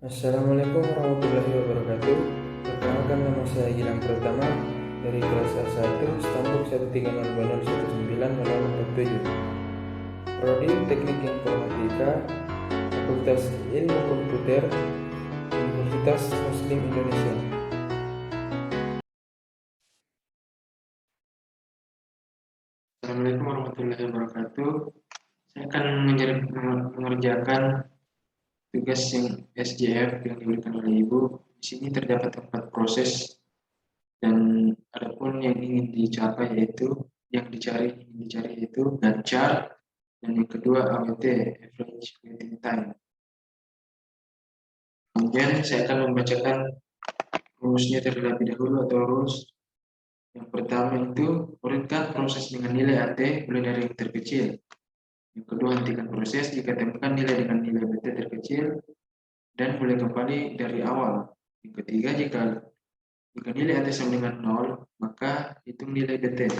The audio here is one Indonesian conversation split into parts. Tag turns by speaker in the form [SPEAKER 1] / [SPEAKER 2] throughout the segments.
[SPEAKER 1] Assalamualaikum warahmatullahi wabarakatuh. Perkenalkan, nama saya Gilang Pratama dari kelas A1 Stambuk 13020190047. Prodi Teknik Informatika, Fakultas Ilmu Komputer, Universitas Muslim Indonesia.
[SPEAKER 2] Assalamualaikum warahmatullahi wabarakatuh. Saya akan mengerjakan tugas yang SJF yang diberikan oleh Ibu. Di sini terdapat 4 proses dan adapun yang ingin dicapai yaitu ingin dicari yaitu gancar dan yang kedua AWT, average waiting time. Kemudian saya akan membacakan rumusnya terlebih dahulu atau rules. Yang pertama itu urutkan proses dengan nilai AT mulai dari yang terkecil. Yang kedua, hentikan proses jika temukan nilai dengan nilai BT terkecil dan mulai kembali dari awal. Yang ketiga, jika nilai AT sama dengan 0, maka hitung nilai BT.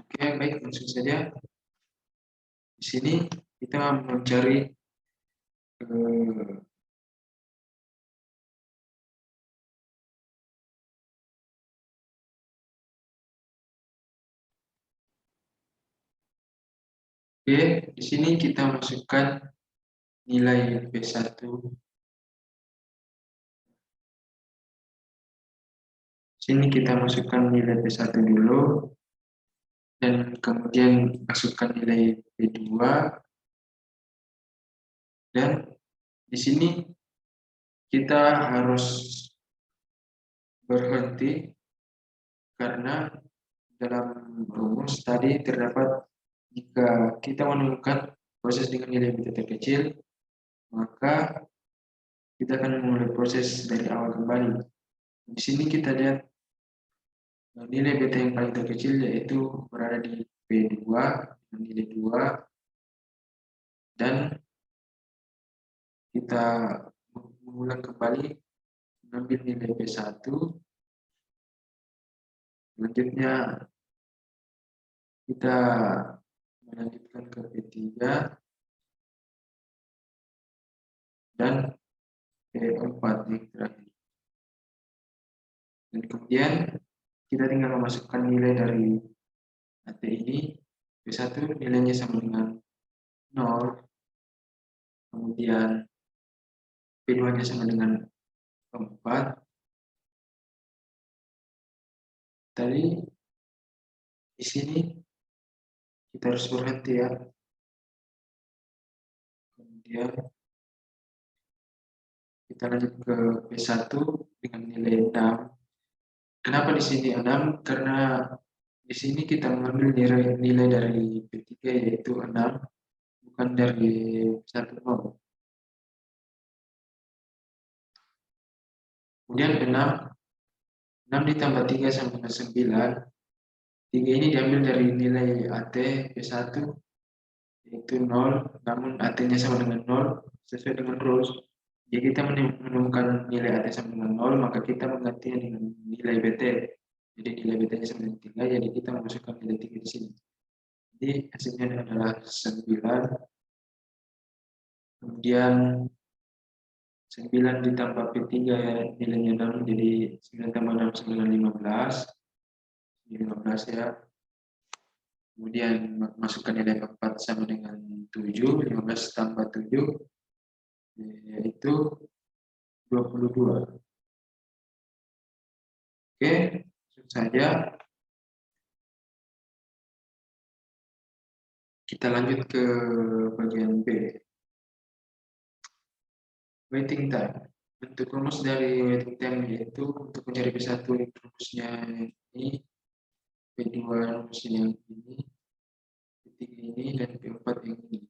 [SPEAKER 2] Oke, baik, langsung saja. Di sini kita mencari Oke, di sini kita masukkan nilai B1. Sini kita masukkan nilai B1 dulu dan kemudian masukkan nilai B2 dan di sini kita harus berhenti karena dalam rumus tadi terdapat jika kita menemukan proses dengan nilai beta terkecil, maka kita akan memulai proses dari awal kembali. Di sini kita lihat nilai beta yang paling terkecil yaitu berada di B2 dengan nilai 2 dan kita mengulang kembali mengambil nilai B1. Selanjutnya kita melanjutkan ke B3 dan B4 yang terakhir. Dan kemudian kita tinggal memasukkan nilai dari AT ini. B1 nilainya sama dengan 0, kemudian B2-nya sama dengan 4. Tadi di sini kita harus berhenti ya. Kemudian kita lanjut ke B1 dengan nilai 6. Kenapa di sini 6? Karena di sini kita mengambil nilai dari B3 yaitu 6, bukan dari 1 0. Kemudian 6 ditambah 3 sama dengan 9. 3 ini diambil dari nilai AT B1 yaitu 0, namun AT-nya sama dengan 0 sesuai dengan rules. Jika kita menemukan nilai AT sama dengan 0, maka kita menggantinya dengan nilai BT. Jadi nilai BT-nya sama dengan 3, jadi kita memasukkan nilai 3 di sini. Jadi hasilnya adalah 9. Kemudian 9 ditambah P3 ya, nilainya 6, jadi 9 tambah 6 sama dengan 15. 15 ya. Kemudian masukkan nilai 4 sama dengan 7, 15 tambah 7 yaitu 22. Oke, langsung saja kita lanjut ke bagian B. Waiting time. Bentuk rumus dari waiting time yaitu untuk mencari B1 rumusnya ini, B2 rumusnya yang ini, B3 ini, dan B4 yang ini.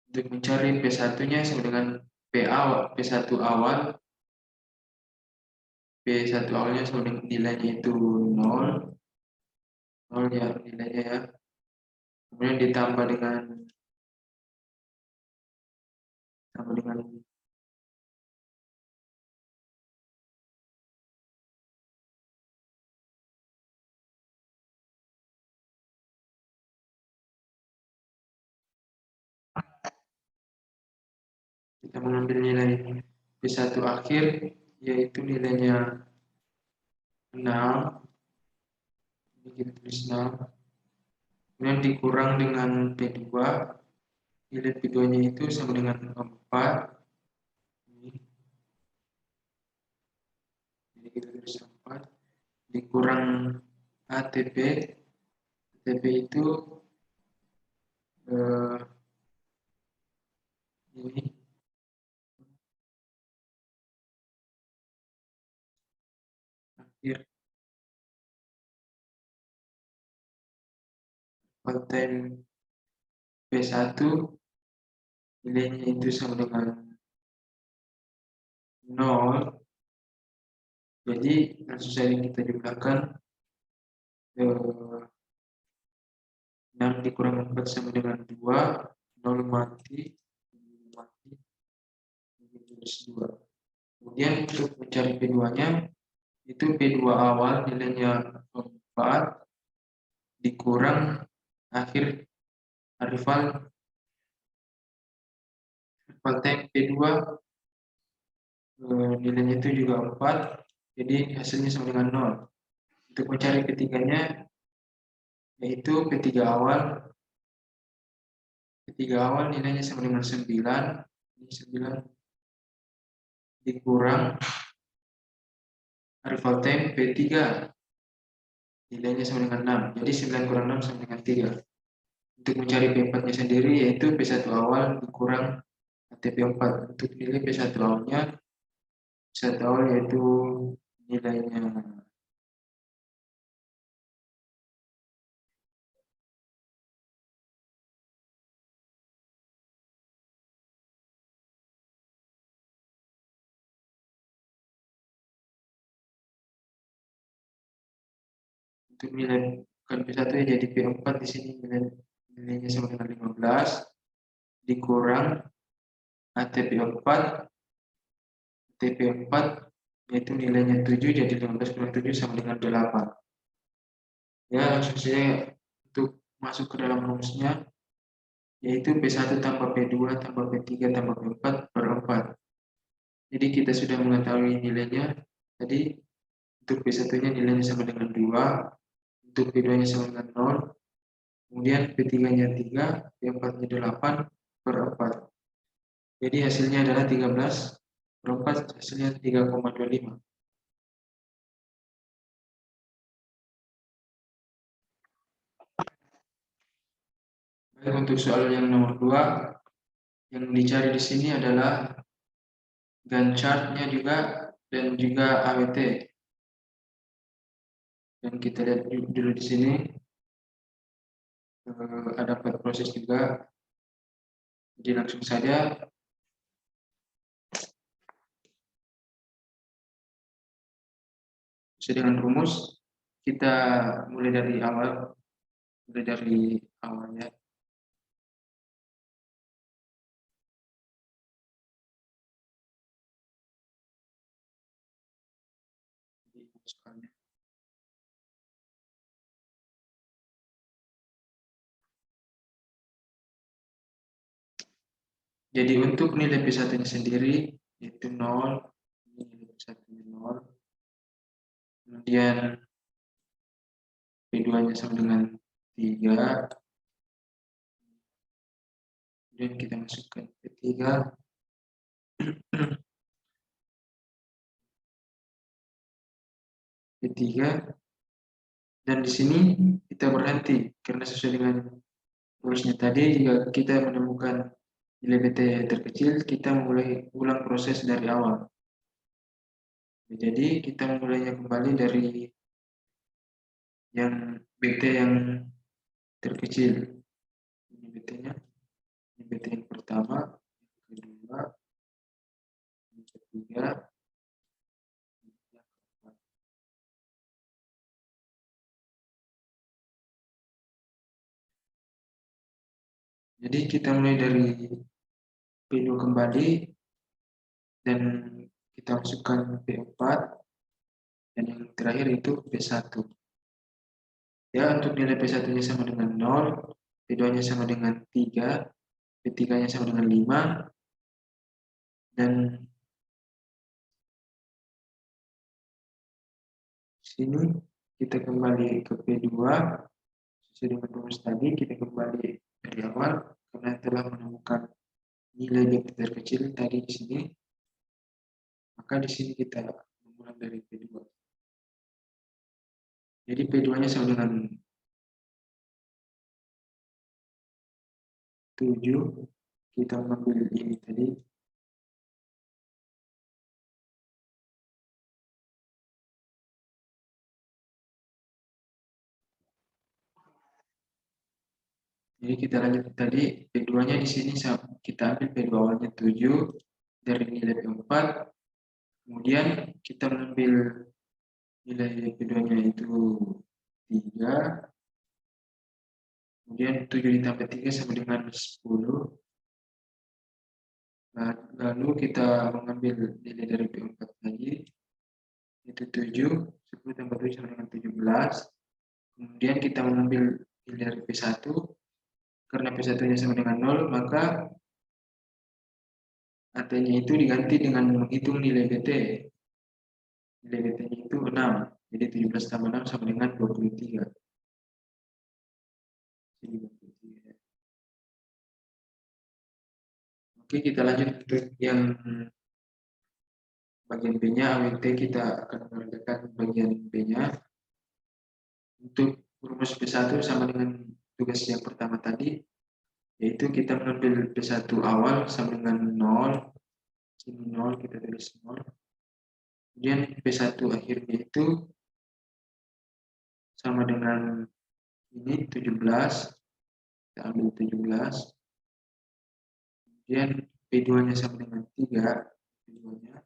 [SPEAKER 2] Untuk mencari P1-nya sama dengan P1 awal, P1 awalnya sama dengan nilainya itu 0, 0 ya nilainya ya. Kemudian ditambah dengan Kita mengambil nilai P1 akhir, yaitu nilainya 6. Ini kita tulis 6. Kemudian dikurang dengan P2. Nilai P2-nya itu sama dengan 4. Jadi kita tulis 4. Dikurang ATP. ATP itu ini akhir konten P1 nilainya itu sama dengan 0. Jadi langsung saja kita jumlahkan 6 dikurang 4 sama dengan 2, 0 mati, 2. Kemudian untuk mencari P2-nya, itu P2 awal nilainya 4, dikurang akhir rival time P2, nilainya itu juga 4, jadi hasilnya sama dengan 0. Untuk mencari P3-nya, yaitu P3 awal nilainya sama dengan 9, ini 9 dikurang rival time P3 nilainya sama dengan 6, jadi 9 kurang 6 sama dengan 3. Untuk mencari P4-nya sendiri, yaitu P1 awal dikurang ATP 4. Untuk nilai P1 awalnya, P1 awal yaitu nilainya untuk nilai bukan P1 ya, jadi P4 di sini nilainya sama dengan 15 dikurang ATP 4 yaitu nilainya 7, jadi 15 kurang 7 sama dengan 8. Ya, langsung saja untuk masuk ke dalam rumusnya, yaitu P1 tambah P2 tambah P3 tambah P4 per 4. Jadi kita sudah mengetahui nilainya. Tadi untuk P1-nya nilainya sama dengan 2, untuk P2-nya sama dengan 0, kemudian P3-nya 3, P4-nya 8 per 4. Jadi hasilnya adalah 13 per 4, hasilnya 3,25. Baik, untuk soal yang nomor 2, yang dicari di sini adalah Gantt chart-nya juga dan juga AWT. Dan kita lihat dulu di sini ada 4 proses juga. Jadi langsung saja sesuai dengan rumus, kita mulai dari awal ya. Jadi untuk nilai P1-nya sendiri itu 0, ini nilai P1-nya 0. Kemudian P2-nya sama dengan 3. Kemudian kita masukkan P3. P3. Dan di sini kita berhenti karena sesuai dengan rumusnya tadi, jika kita menemukan nilai BT terkecil, kita mulai ulang proses dari awal. Jadi kita memulainya kembali dari yang BT yang terkecil. Ini BT-nya, ini BT yang pertama, yang kedua, yang ketiga, yang keempat. Jadi kita mulai dari P2 kembali dan kita masukkan P4 dan yang terakhir itu P1. Ya, untuk nilai P1-nya sama dengan 0, P2-nya sama dengan 3, P3-nya sama dengan 5, Dan sini kita kembali ke P2 sesuai dengan rumus tadi. Kita kembali dari awal karena telah menemukan nilai beta terkecil tadi di sini, maka di sini kita mengulang dari P2. Jadi P2-nya sama dengan 7. Kita mengambil ini tadi. Jadi kita lanjut tadi, P2-nya di sini kita ambil P2 awalnya 7 dari nilai P4. Kemudian kita mengambil nilai P2-nya itu 3. Kemudian 7 ditambah 3 sama dengan 10. Lalu kita mengambil nilai dari P4 lagi, itu 7. 10 tambah 7 sama dengan 17. Kemudian kita mengambil nilai dari P1. Karena P1-nya sama dengan 0, maka AT-nya itu diganti dengan menghitung nilai BT. Nilai BT-nya itu 6. Jadi 17 tambah 6 sama dengan 23. Oke, kita lanjut untuk yang bagian B-nya. AWT kita akan mengerjakan bagian B-nya. Untuk rumus P1 sama dengan tugas yang pertama tadi, yaitu kita mengambil P1 awal sama dengan 0. Sini 0, kita tulis 0. Kemudian P1 akhirnya itu sama dengan ini 17. Kita ambil 17. Kemudian P2-nya sama dengan 3. P2-nya.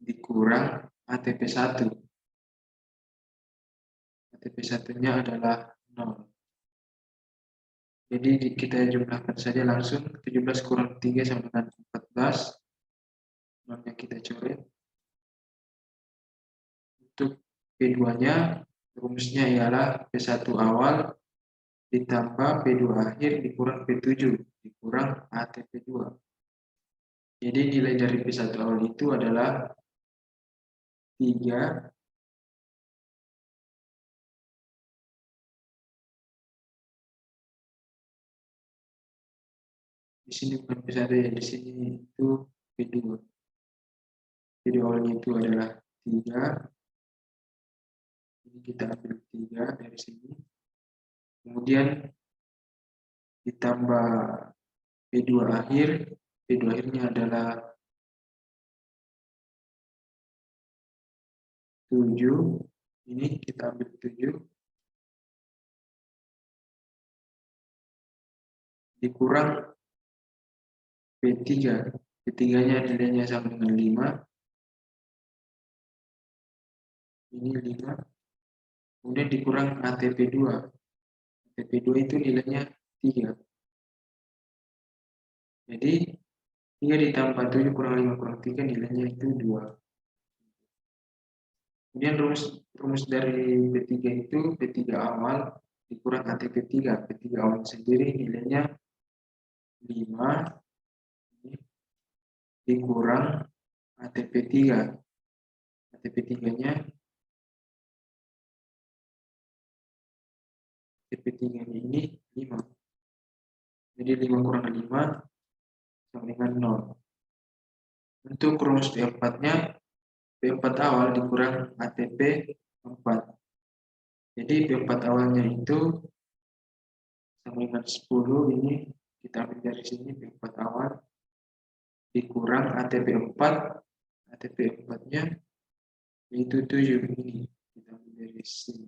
[SPEAKER 2] Dikurang ATP1. ATP1-nya adalah 0. Jadi kita jumlahkan saja langsung. 17 kurang 3 sama dengan 14. 0-nya kita coret. Untuk P2-nya, rumusnya ialah P1 awal ditambah P2 akhir dikurang P7 dikurang ATP2. Jadi nilai dari P1 awal itu adalah 3. Di sini bukan P1 ya, di sini itu P2. Jadi awalnya itu adalah 3. Ini kita ambil 3 dari sini. Kemudian ditambah P2 akhir. P2 akhirnya adalah 7. Ini kita ambil 7. Dikurang P3. P3-nya nilainya sama dengan 5. Ini 5. Kemudian dikurang ATP2. ATP2 itu nilainya 3. Jadi 3 ditambah 7 kurang 5 kurang 3 nilainya itu 2. Kemudian rumus dari P3 itu P3 awal dikurang ATP3. P3 awal sendiri nilainya 5 dikurang ATP3. ATP3-nya ini 5. Jadi 5 kurang 5 sama dengan 0. Untuk rumus P4-nya, P4 awal dikurang ATP4. Jadi P4 awalnya itu sama dengan 10. Ini kita ambil dari sini P4 awal dikurang ATP4. ATP4-nya yaitu 7. Ini kita ambil dari sini.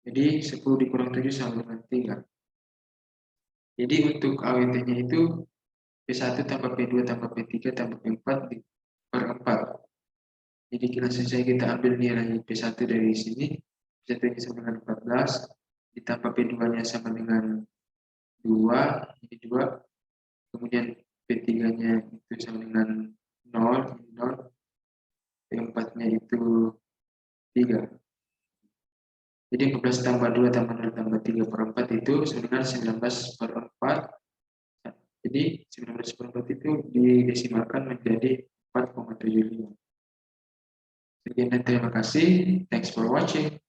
[SPEAKER 2] Jadi 10 dikurang 7 sama dengan 3. Jadi untuk AWT-nya itu P1 tambah P2 tambah P3 tambah P4 per 4. Jadi langsung saja kita ambil nilai P1 dari sini. P1-nya sama dengan 14. Ditambah P2-nya sama dengan 2. Ini 2. Kemudian P3-nya itu sama dengan 0. Ini 0. P4-nya itu 3. Jadi 15 tambah 2 tambah 0 tambah 3 per 4 itu sebenarnya 19 per 4. Jadi 19 per 4 itu didesimalkan menjadi 4,75. Sekian dan terima kasih. Thanks for watching.